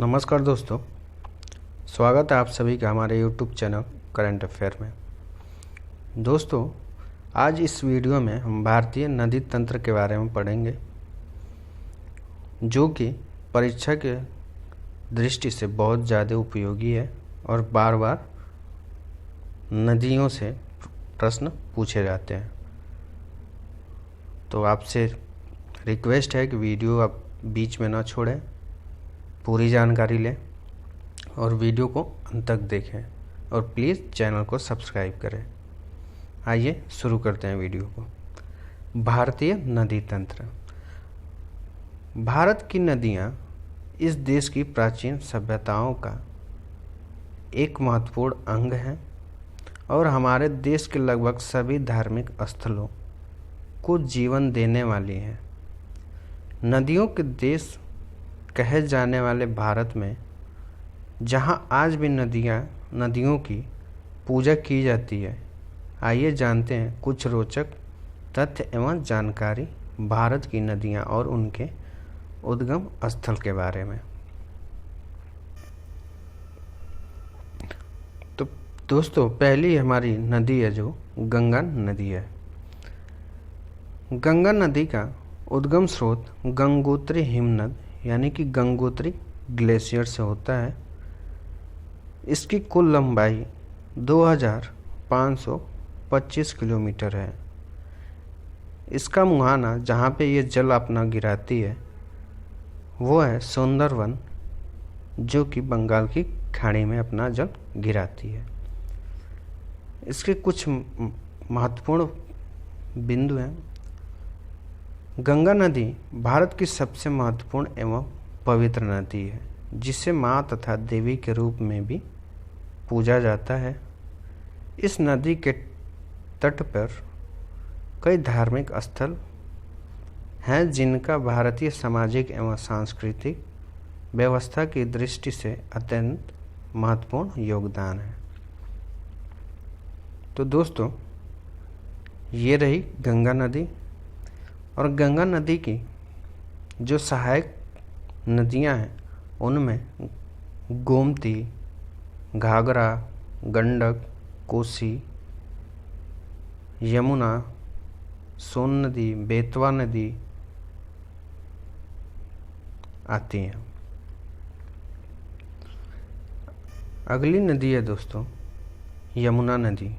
नमस्कार दोस्तों, स्वागत है आप सभी का हमारे YouTube चैनल करंट अफेयर में। दोस्तों, आज इस वीडियो में हम भारतीय नदी तंत्र के बारे में पढ़ेंगे, जो कि परीक्षा के दृष्टि से बहुत ज़्यादा उपयोगी है और बार बार नदियों से प्रश्न पूछे जाते हैं। तो आपसे रिक्वेस्ट है कि वीडियो आप बीच में ना छोड़ें, पूरी जानकारी लें और वीडियो को अंत तक देखें और प्लीज़ चैनल को सब्सक्राइब करें। आइए शुरू करते हैं वीडियो को। भारतीय नदी तंत्र। भारत की नदियाँ इस देश की प्राचीन सभ्यताओं का एक महत्वपूर्ण अंग हैं और हमारे देश के लगभग सभी धार्मिक स्थलों को जीवन देने वाली हैं। नदियों के देश कहे जाने वाले भारत में, जहां आज भी नदियों की पूजा की जाती है, आइए जानते हैं कुछ रोचक तथ्य एवं जानकारी भारत की नदियां और उनके उद्गम स्थल के बारे में। तो दोस्तों, पहली हमारी नदी है जो गंगा नदी है। गंगा नदी का उद्गम स्रोत गंगोत्री हिमनद यानी कि गंगोत्री ग्लेशियर से होता है। इसकी कुल लंबाई 2525 किलोमीटर है। इसका मुहाना जहाँ पे ये जल अपना गिराती है वो है सुंदरवन, जो कि बंगाल की खाड़ी में अपना जल गिराती है। इसके कुछ महत्वपूर्ण बिंदु हैं। गंगा नदी भारत की सबसे महत्वपूर्ण एवं पवित्र नदी है, जिसे माँ तथा देवी के रूप में भी पूजा जाता है। इस नदी के तट पर कई धार्मिक स्थल हैं, जिनका भारतीय सामाजिक एवं सांस्कृतिक व्यवस्था की दृष्टि से अत्यंत महत्वपूर्ण योगदान है। तो दोस्तों, ये रही गंगा नदी। और गंगा नदी की जो सहायक नदियां हैं उनमें गोमती, घाघरा, गंडक, कोसी, यमुना, सोन नदी, बेतवा नदी आती हैं। अगली नदी है दोस्तों यमुना नदी।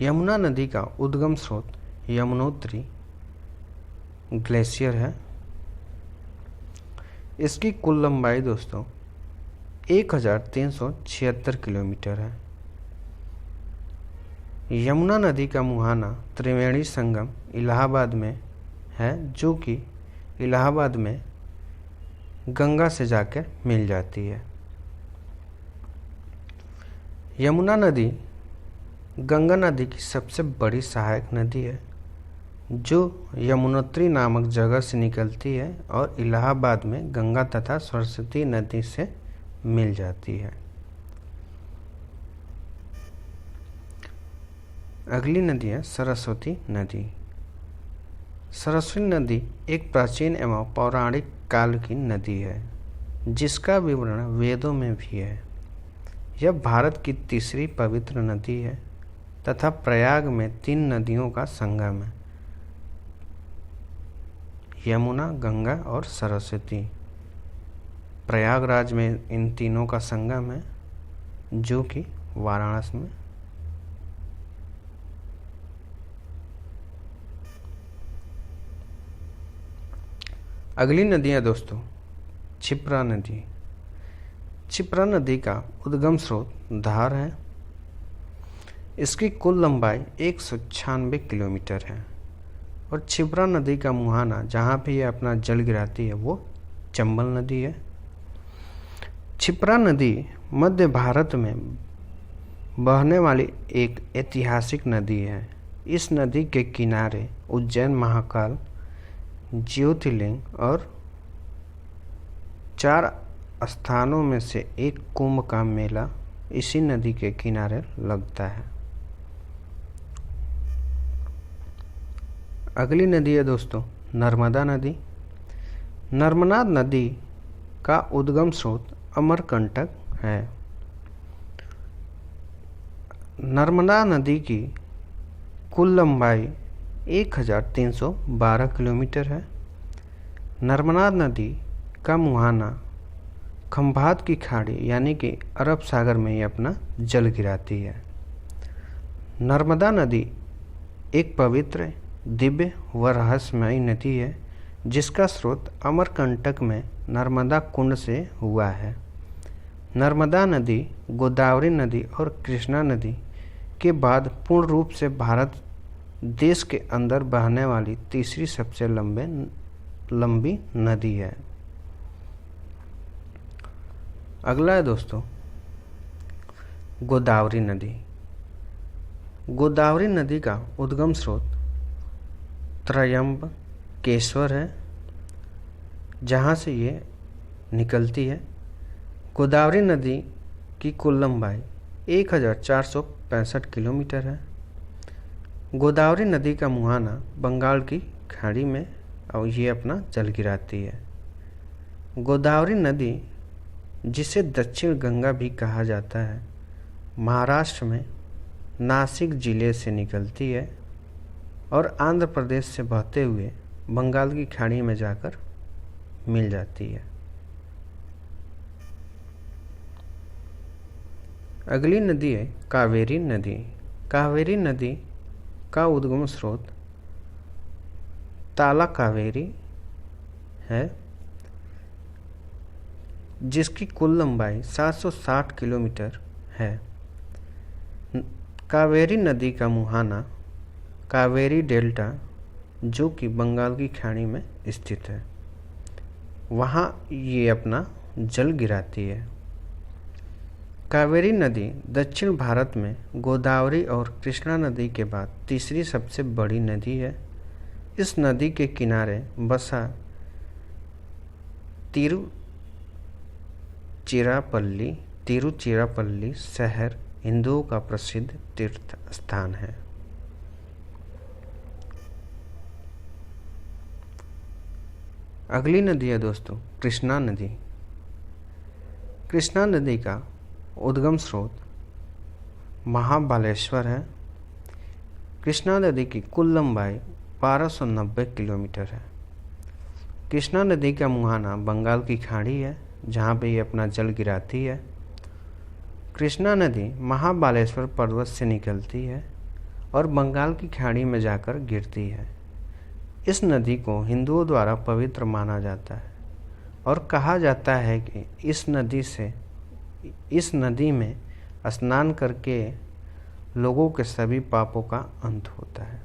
यमुना नदी का उद्गम स्रोत यमुनोत्री ग्लेशियर है। इसकी कुल लंबाई दोस्तों 1376 किलोमीटर है। यमुना नदी का मुहाना त्रिवेणी संगम इलाहाबाद में है, जो कि इलाहाबाद में गंगा से जाकर मिल जाती है। यमुना नदी गंगा नदी की सबसे बड़ी सहायक नदी है, जो यमुनोत्री नामक जगह से निकलती है और इलाहाबाद में गंगा तथा सरस्वती नदी से मिल जाती है। अगली नदी है सरस्वती नदी। सरस्वती नदी एक प्राचीन एवं पौराणिक काल की नदी है, जिसका विवरण वेदों में भी है। यह भारत की तीसरी पवित्र नदी है तथा प्रयाग में 3 नदियों का संगम है, यमुना, गंगा और सरस्वती। प्रयागराज में इन तीनों का संगम है, जो कि वाराणसी में। अगली नदी है दोस्तों क्षिप्रा नदी। क्षिप्रा नदी का उद्गम स्रोत धार है। इसकी कुल लंबाई 196 किलोमीटर है और क्षिप्रा नदी का मुहाना जहाँ पे ये अपना जल गिराती है वो चंबल नदी है। क्षिप्रा नदी मध्य भारत में बहने वाली एक ऐतिहासिक नदी है। इस नदी के किनारे उज्जैन महाकाल ज्योतिर्लिंग और 4 स्थानों में से एक कुंभ का मेला इसी नदी के किनारे लगता है। अगली नदी है दोस्तों नर्मदा नदी। नर्मदा नदी का उद्गम स्रोत अमरकंटक है। नर्मदा नदी की कुल लंबाई 1312 किलोमीटर है। नर्मदा नदी का मुहाना खंभात की खाड़ी यानी कि अरब सागर में ही अपना जल गिराती है। नर्मदा नदी एक पवित्र, दिव्य व रहस्यमयी नदी है जिसका स्रोत अमरकंटक में नर्मदा कुंड से हुआ है। नर्मदा नदी गोदावरी नदी और कृष्णा नदी के बाद पूर्ण रूप से भारत देश के अंदर बहने वाली तीसरी सबसे लंबी नदी है। अगला है दोस्तों गोदावरी नदी। गोदावरी नदी का उद्गम स्रोत त्रयंबकेश्वर है, जहाँ से ये निकलती है। गोदावरी नदी की कुल लंबाई 1465 किलोमीटर है। गोदावरी नदी का मुहाना बंगाल की खाड़ी में और ये अपना जल गिराती है। गोदावरी नदी, जिसे दक्षिण गंगा भी कहा जाता है, महाराष्ट्र में नासिक जिले से निकलती है और आंध्र प्रदेश से बहते हुए बंगाल की खाड़ी में जाकर मिल जाती है। अगली नदी है कावेरी नदी। कावेरी नदी का उद्गम स्रोत ताला कावेरी है, जिसकी कुल लंबाई 760 किलोमीटर है। कावेरी नदी का मुहाना कावेरी डेल्टा, जो कि बंगाल की खाड़ी में स्थित है, वहाँ ये अपना जल गिराती है। कावेरी नदी दक्षिण भारत में गोदावरी और कृष्णा नदी के बाद तीसरी सबसे बड़ी नदी है। इस नदी के किनारे बसा तिरुचिरापल्ली शहर हिंदुओं का प्रसिद्ध तीर्थ स्थान है। अगली नदी है दोस्तों कृष्णा नदी। कृष्णा नदी का उद्गम स्रोत महाबालेश्वर है। कृष्णा नदी की कुल लंबाई 1290 किलोमीटर है। कृष्णा नदी का मुहाना बंगाल की खाड़ी है, जहाँ पे ये अपना जल गिराती है। कृष्णा नदी महाबालेश्वर पर्वत से निकलती है और बंगाल की खाड़ी में जाकर गिरती है। इस नदी को हिंदुओं द्वारा पवित्र माना जाता है और कहा जाता है कि इस नदी में स्नान करके लोगों के सभी पापों का अंत होता है।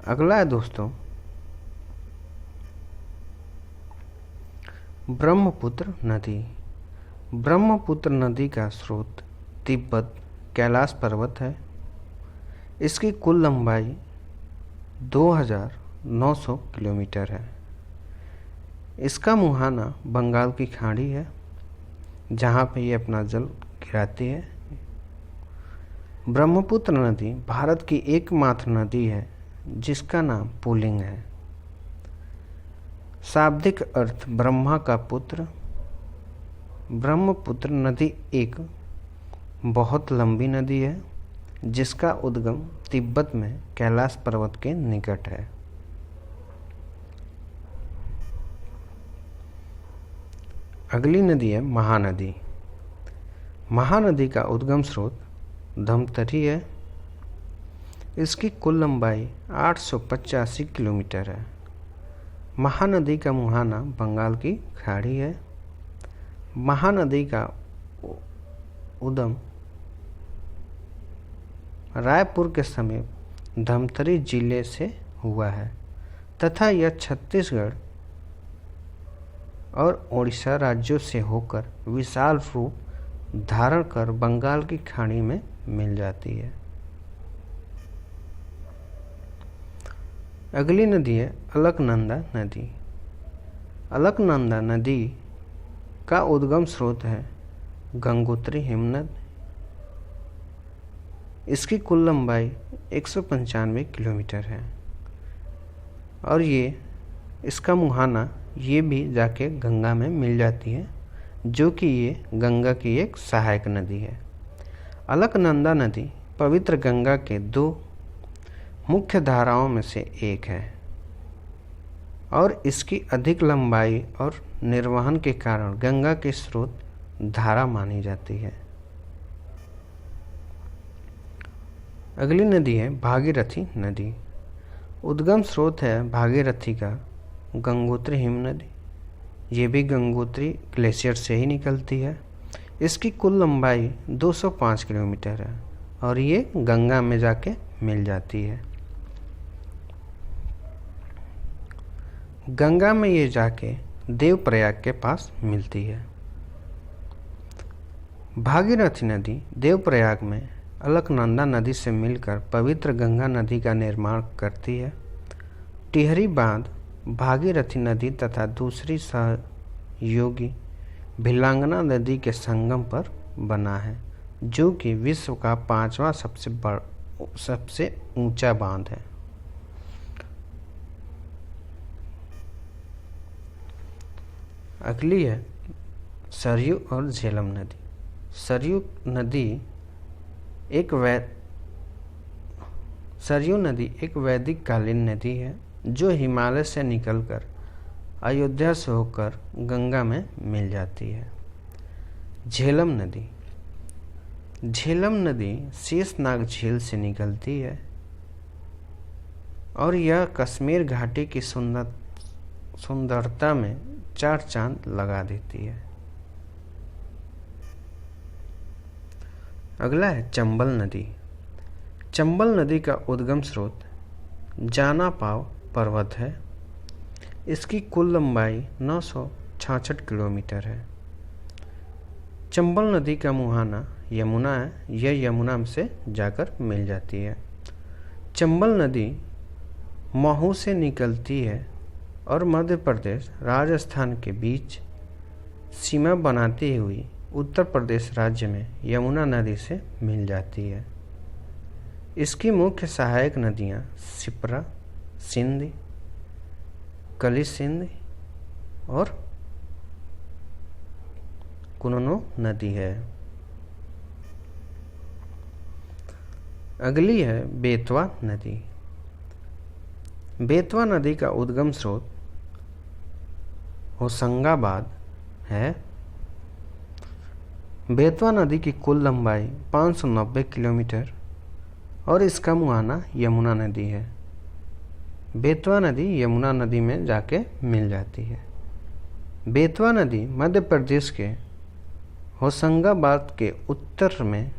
अगला है दोस्तों ब्रह्मपुत्र नदी। ब्रह्मपुत्र नदी का स्रोत तिब्बत कैलाश पर्वत है। इसकी कुल लंबाई 2900 किलोमीटर है। इसका मुहाना बंगाल की खाड़ी है, जहाँ पे ये अपना जल गिराती है। ब्रह्मपुत्र नदी भारत की एकमात्र नदी है जिसका नाम पुल्लिंग है। शाब्दिक अर्थ ब्रह्मा का पुत्र। ब्रह्मपुत्र नदी एक बहुत लंबी नदी है जिसका उद्गम तिब्बत में कैलाश पर्वत के निकट है। अगली नदी है महानदी। महानदी का उद्गम स्रोत धमतरी है। इसकी कुल लंबाई 885 किलोमीटर है। महानदी का मुहाना बंगाल की खाड़ी है। महानदी का उद्गम रायपुर के समीप धमतरी जिले से हुआ है तथा यह छत्तीसगढ़ और ओडिशा राज्यों से होकर विशाल रूप धारण कर बंगाल की खाड़ी में मिल जाती है। अगली नदी है अलकनंदा नदी। अलकनंदा नदी का उद्गम स्रोत है गंगोत्री हिमनद। इसकी कुल लंबाई 195 किलोमीटर है। और ये इसका मुहाना ये भी जाके गंगा में मिल जाती है, जो कि ये गंगा की एक सहायक नदी है। अलकनंदा नदी पवित्र गंगा के 2 मुख्य धाराओं में से एक है और इसकी अधिक लंबाई और निर्वहन के कारण गंगा की स्रोत धारा मानी जाती है। अगली नदी है भागीरथी नदी। उद्गम स्रोत है भागीरथी का गंगोत्री हिम नदी। ये भी गंगोत्री ग्लेशियर से ही निकलती है। इसकी कुल लंबाई 205 किलोमीटर है और ये गंगा में जाके मिल जाती है। गंगा में ये जाके देवप्रयाग के पास मिलती है। भागीरथी नदी देवप्रयाग में अलकनंदा नदी से मिलकर पवित्र गंगा नदी का निर्माण करती है। टिहरी बांध भागीरथी नदी तथा दूसरी सहयोगी भिलांगना नदी के संगम पर बना है, जो कि विश्व का 5वां सबसे ऊंचा बांध है। अगली है सरयू और झेलम नदी। सरयू नदी एक वैदिक कालीन नदी है जो हिमालय से निकलकर अयोध्या से होकर गंगा में मिल जाती है। झेलम नदी शेषनाग झील से निकलती है और यह कश्मीर घाटी की सुंदरता में 4 चांद लगा देती है। अगला है चंबल नदी। चंबल नदी का उद्गम स्रोत जानापाव पर्वत है। इसकी कुल लंबाई 966 किलोमीटर है। चंबल नदी का मुहाना यमुना है। यह यमुना से जाकर मिल जाती है। चंबल नदी महू से निकलती है और मध्य प्रदेश राजस्थान के बीच सीमा बनाती हुई उत्तर प्रदेश राज्य में यमुना नदी से मिल जाती है। इसकी मुख्य सहायक नदियां शिप्रा, सिंध, कली सिंध और कुननो नदी है। अगली है बेतवा नदी। बेतवा नदी का उद्गम स्रोत होशंगाबाद है। बेतवा नदी की कुल लंबाई 590 किलोमीटर और इसका मुहाना यमुना नदी है। बेतवा नदी यमुना नदी में जाके मिल जाती है। बेतवा नदी मध्य प्रदेश के होशंगाबाद के उत्तर में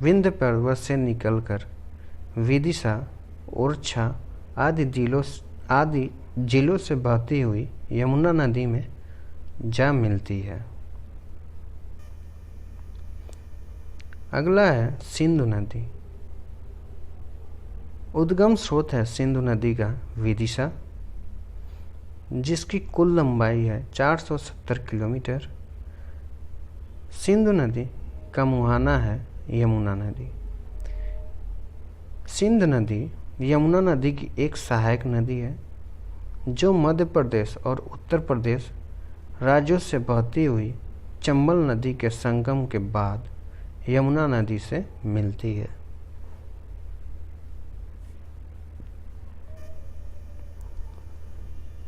विंध्य पर्वत से निकलकर विदिशा, ओरछा आदि जिलों से बहती हुई यमुना नदी में जा मिलती है। अगला है सिंधु नदी। उद्गम स्रोत है सिंधु नदी का विदिशा, जिसकी कुल लंबाई है 470 किलोमीटर। सिंधु नदी का मुहाना है यमुना नदी। सिंध नदी यमुना नदी की एक सहायक नदी है जो मध्य प्रदेश और उत्तर प्रदेश राज्यों से बहती हुई चंबल नदी के संगम के बाद यमुना नदी से मिलती है।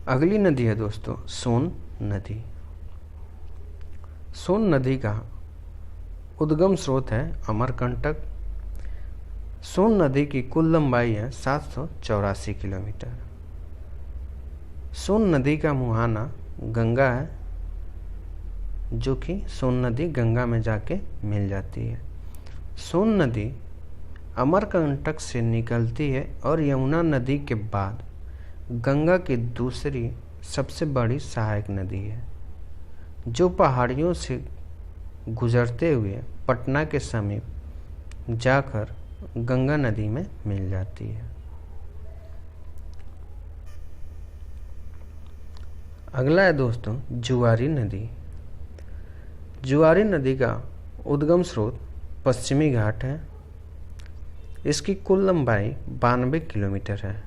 अगली नदी है दोस्तों सोन नदी। सोन नदी का उद्गम स्रोत है अमरकंटक। सोन नदी की कुल लंबाई है 784 किलोमीटर। सोन नदी का मुहाना गंगा है, जो कि सोन नदी गंगा में जाके मिल जाती है। सोन नदी अमरकंटक से निकलती है और यमुना नदी के बाद गंगा की दूसरी सबसे बड़ी सहायक नदी है, जो पहाड़ियों से गुजरते हुए पटना के समीप जाकर गंगा नदी में मिल जाती है। अगला है दोस्तों जुआरी नदी। जुआरी नदी का उद्गम स्रोत पश्चिमी घाट है। इसकी कुल लंबाई 92 किलोमीटर है।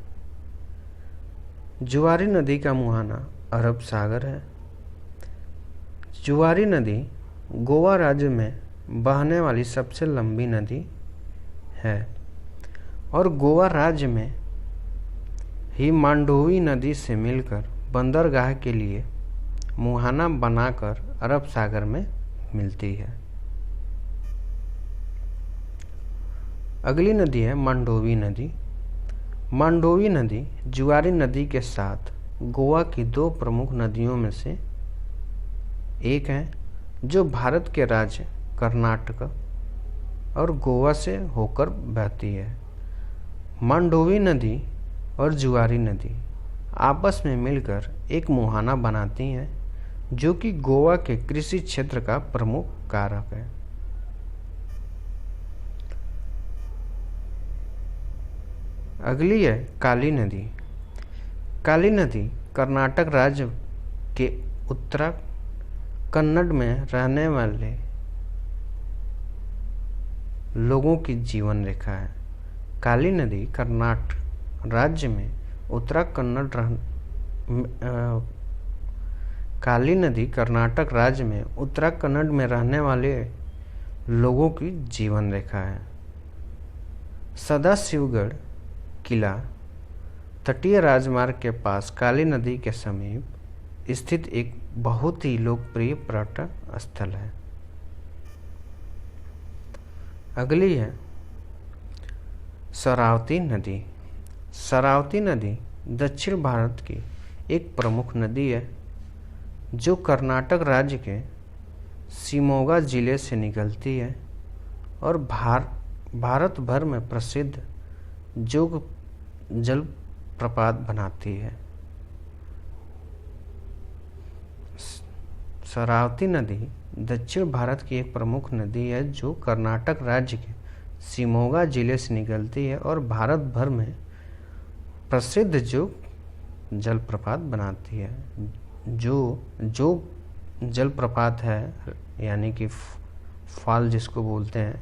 जुआरी नदी का मुहाना अरब सागर है। जुआरी नदी गोवा राज्य में बहने वाली सबसे लंबी नदी है और गोवा राज्य में ही मांडोवी नदी से मिलकर बंदरगाह के लिए मुहाना बनाकर अरब सागर में मिलती है। अगली नदी है मांडोवी नदी। मांडोवी नदी जुआरी नदी के साथ गोवा की दो प्रमुख नदियों में से एक है, जो भारत के राज्य कर्नाटक और गोवा से होकर बहती है। मांडोवी नदी और जुआरी नदी आपस में मिलकर एक मुहाना बनाती हैं, जो कि गोवा के कृषि क्षेत्र का प्रमुख कारक है। अगली है काली नदी। काली नदी कर्नाटक राज्य के उत्तरा कन्नड़ में रहने वाले लोगों की जीवन रेखा है। काली नदी कर्नाटक राज्य में काली नदी कर्नाटक राज्य में उत्तराखंड में रहने वाले लोगों की जीवन रेखा है। सदाशिवगढ़ किला तटीय राजमार्ग के पास काली नदी के समीप स्थित एक बहुत ही लोकप्रिय पर्यटन स्थल है। अगली है शरावती नदी। शरावती नदी दक्षिण भारत की एक प्रमुख नदी है, जो कर्नाटक राज्य के शिमोगा जिले से निकलती है और भारत भर में प्रसिद्ध जोग जलप्रपात बनाती है। शरावती नदी दक्षिण भारत की एक प्रमुख नदी है, जो कर्नाटक राज्य के शिमोगा जिले से निकलती है और भारत भर में प्रसिद्ध जोग जलप्रपात बनाती है। जो जलप्रपात है, यानी कि फॉल जिसको बोलते हैं,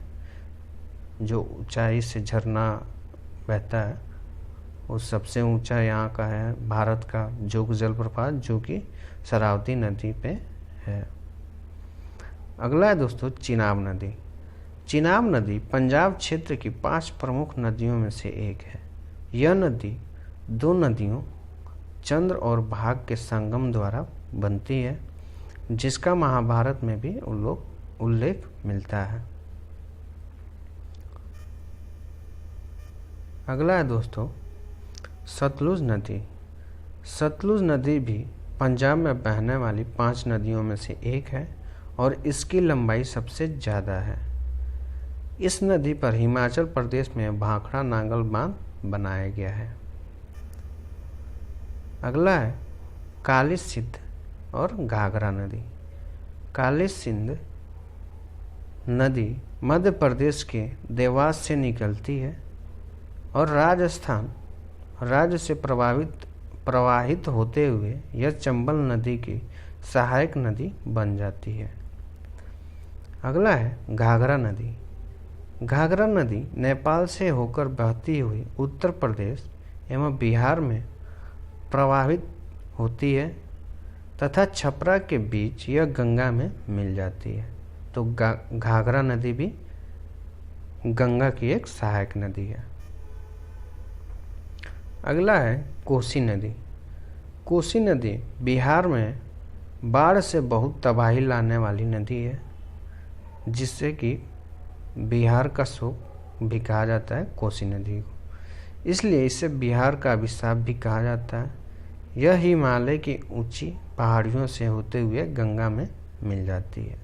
जो ऊंचाई से झरना बहता है, वो सबसे ऊंचा यहाँ का है भारत का जोग जलप्रपात, जो कि शरावती नदी पे है। अगला है दोस्तों चिनाब नदी। चिनाब नदी पंजाब क्षेत्र की 5 प्रमुख नदियों में से एक है। यह नदी 2 नदियों चंद्र और भाग के संगम द्वारा बनती है, जिसका महाभारत में भी उल्लेख मिलता है। अगला है दोस्तों सतलुज नदी। सतलुज नदी भी पंजाब में बहने वाली 5 नदियों में से एक है और इसकी लंबाई सबसे ज़्यादा है। इस नदी पर हिमाचल प्रदेश में भाखड़ा नांगल बांध बनाया गया है। अगला है काली सिंध और घाघरा नदी। काली सिंध नदी मध्य प्रदेश के देवास से निकलती है और राजस्थान राज्य से प्रवाहित होते हुए यह चंबल नदी की सहायक नदी बन जाती है। अगला है घाघरा नदी। घाघरा नदी नेपाल से होकर बहती हुई उत्तर प्रदेश एवं बिहार में प्रवाहित होती है तथा छपरा के बीच यह गंगा में मिल जाती है। तो घाघरा नदी भी गंगा की एक सहायक नदी है। अगला है कोसी नदी। कोसी नदी बिहार में बाढ़ से बहुत तबाही लाने वाली नदी है, जिससे कि बिहार का शोक भी कहा जाता है कोसी नदी को, इसलिए इसे बिहार का अभिशाप भी कहा जाता है। यह हिमालय की ऊंची पहाड़ियों से होते हुए गंगा में मिल जाती है।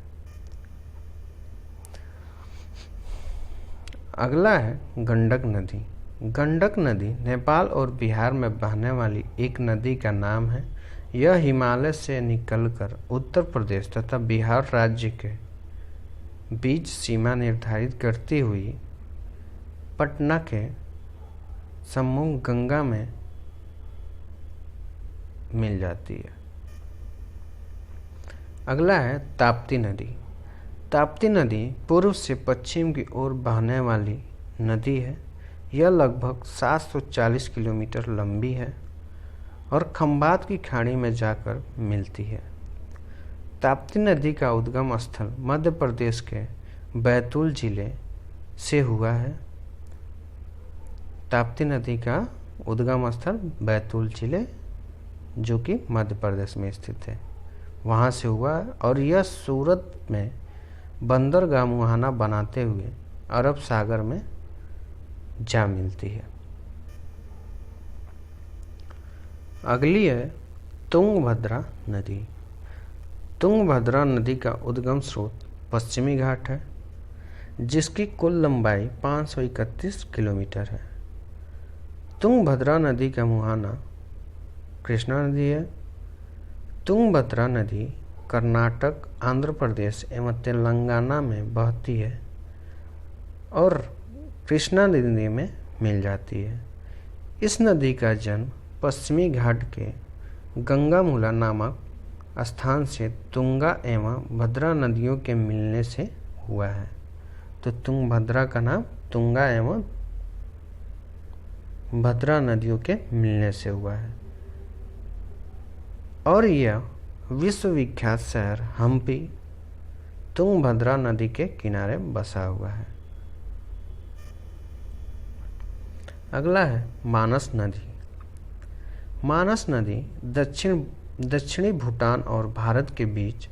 अगला है गंडक नदी। गंडक नदी नेपाल और बिहार में बहने वाली एक नदी का नाम है। यह हिमालय से निकलकर उत्तर प्रदेश तथा बिहार राज्य के बीच सीमा निर्धारित करती हुई पटना के सम्मुख गंगा में मिल जाती है। अगला है ताप्ती नदी। ताप्ती नदी पूर्व से पश्चिम की ओर बहने वाली नदी है। यह लगभग 740 किलोमीटर लंबी है और खंबात की खाड़ी में जाकर मिलती है। ताप्ती नदी का उद्गम स्थल मध्य प्रदेश के बैतूल जिले से हुआ है। ताप्ती नदी का उद्गम स्थल बैतूल जिले जो कि मध्य प्रदेश में स्थित है, वहाँ से हुआ है और यह सूरत में बंदरगाह मुहाना बनाते हुए अरब सागर में जा मिलती है। अगली है तुंगभद्रा नदी। तुंगभद्रा नदी का उद्गम स्रोत पश्चिमी घाट है, जिसकी कुल लंबाई 531 किलोमीटर है। तुंगभद्रा नदी का मुहाना कृष्णा नदी है। तुंगभद्रा नदी कर्नाटक, आंध्र प्रदेश एवं तेलंगाना में बहती है और कृष्णा नदी में मिल जाती है। इस नदी का जन्म पश्चिमी घाट के गंगामूला नामक स्थान से तुंगा एवं भद्रा नदियों के मिलने से हुआ है। तो तुंगभद्रा का नाम तुंगा एवं भद्रा नदियों के मिलने से हुआ है और यह विश्वविख्यात शहर हम्पी तुंगभद्रा नदी के किनारे बसा हुआ है। अगला है मानस नदी। मानस नदी दक्षिणी भूटान और भारत के बीच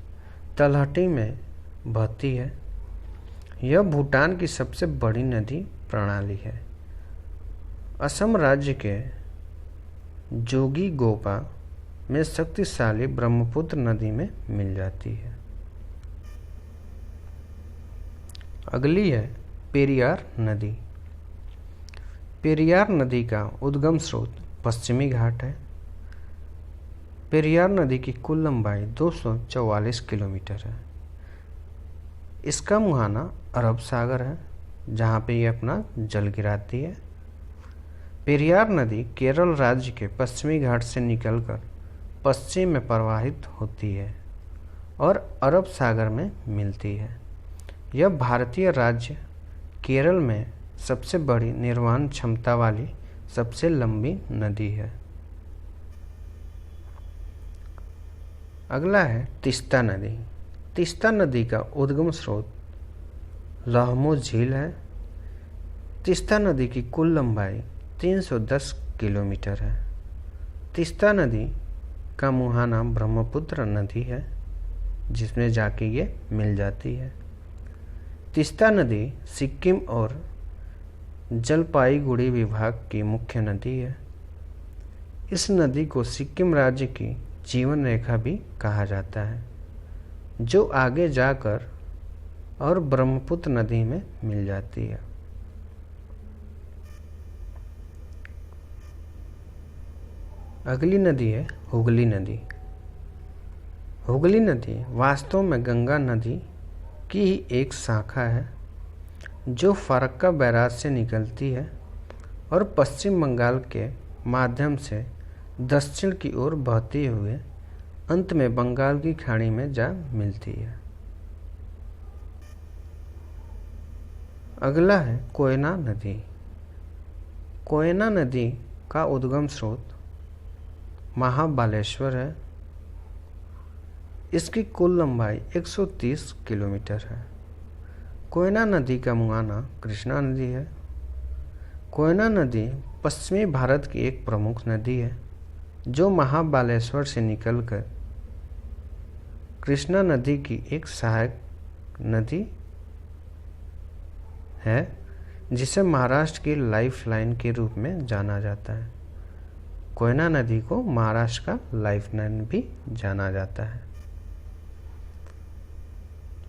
तलहटी में बहती है। यह भूटान की सबसे बड़ी नदी प्रणाली है। असम राज्य के जोगीघोपा में शक्तिशाली ब्रह्मपुत्र नदी में मिल जाती है। अगली है पेरियार नदी। पेरियार नदी का उद्गम स्रोत पश्चिमी घाट है। पेरियार नदी की कुल लंबाई 244 किलोमीटर है। इसका मुहाना अरब सागर है, जहाँ पे ये अपना जल गिराती है। पेरियार नदी केरल राज्य के पश्चिमी घाट से निकलकर पश्चिम में प्रवाहित होती है और अरब सागर में मिलती है। यह भारतीय राज्य केरल में सबसे बड़ी निर्वहन क्षमता वाली सबसे लंबी नदी है। अगला है तीस्ता नदी। तीस्ता नदी का उद्गम स्रोत लहमो झील है। तीस्ता नदी की कुल लंबाई 310 किलोमीटर है। तीस्ता नदी का मुहाना ब्रह्मपुत्र नदी है, जिसमें जाके ये मिल जाती है। तीस्ता नदी सिक्किम और जलपाईगुड़ी विभाग की मुख्य नदी है। इस नदी को सिक्किम राज्य की जीवन रेखा भी कहा जाता है, जो आगे जाकर और ब्रह्मपुत्र नदी में मिल जाती है। अगली नदी है हुगली नदी। हुगली नदी वास्तव में गंगा नदी की ही एक शाखा है, जो फरक्का बैराज से निकलती है और पश्चिम बंगाल के माध्यम से दक्षिण की ओर बहते हुए अंत में बंगाल की खाड़ी में जा मिलती है। अगला है कोयना नदी। कोयना नदी का उद्गम स्रोत महाबालेश्वर है। इसकी कुल लंबाई 130 किलोमीटर है। कोयना नदी का मुहाना कृष्णा नदी है। कोयना नदी पश्चिमी भारत की एक प्रमुख नदी है, जो महाबालेश्वर से निकलकर कृष्णा नदी की एक सहायक नदी है, जिसे महाराष्ट्र की लाइफलाइन के रूप में जाना जाता है। कोयना नदी को महाराष्ट्र का लाइफलाइन भी जाना जाता है।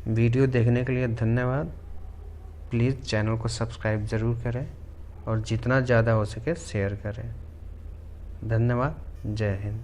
वीडियो देखने के लिए धन्यवाद। प्लीज़ चैनल को सब्सक्राइब ज़रूर करें और जितना ज़्यादा हो सके शेयर करें। धन्यवाद। जय हिंद।